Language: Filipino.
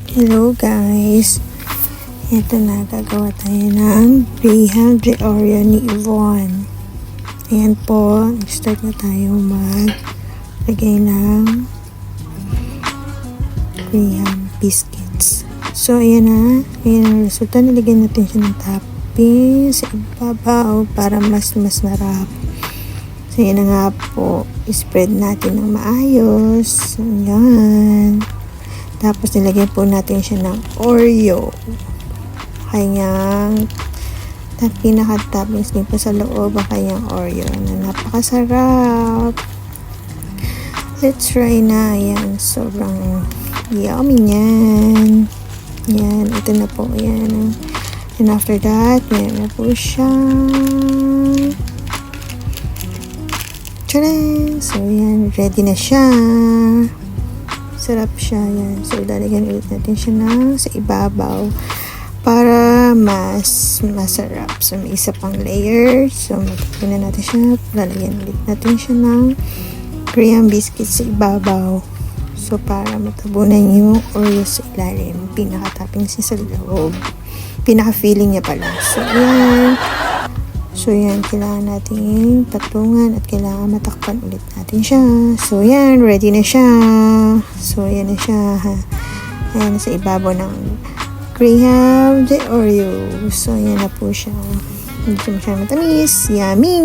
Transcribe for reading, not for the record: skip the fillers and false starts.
Hello guys, ito na, gagawa tayo ng Graham de Oreo ni Yvonne. Ayan po, start na tayo maglagay ng Graham biscuits. So ayan na, ayan ang resulta. Nilagyan natin siya ng topping sa ibabaw para mas marap. So ayan na nga po, spread natin ng maayos. Ayan. Tapos nilagyan po natin siya ng Oreo. Kanyang pinaka-toppings din po sa loob ang kanyang Oreo na napakasarap. Let's try na. Ayan, sobrang yummy niyan. Ayan, ito na po. Ayan. And after that, ayan na po siya. Tcharan! So, ayan, ready na siya. Sarap siya, yan. So, lalagyan ulit natin siya sa ibabaw para mas masarap. So, may isa pang layer. So, magkakain na natin siya. Lalagyan ulit natin siya ng Graham biscuits sa ibabaw. So, para matabunan yung Oreo sa ilalim. Pinaka-toppings niya sa loob. Pinaka-filling niya pala. So, yan. So, yan, kailangan natin patungan at kailangan matakpan ulit natin siya. So, yan, ready na siya. So, yan na siya. Ayan, sa ibabaw ng Graham de Oreo. So, yan na po siya. Hindi siya masyadong matamis. Yummy!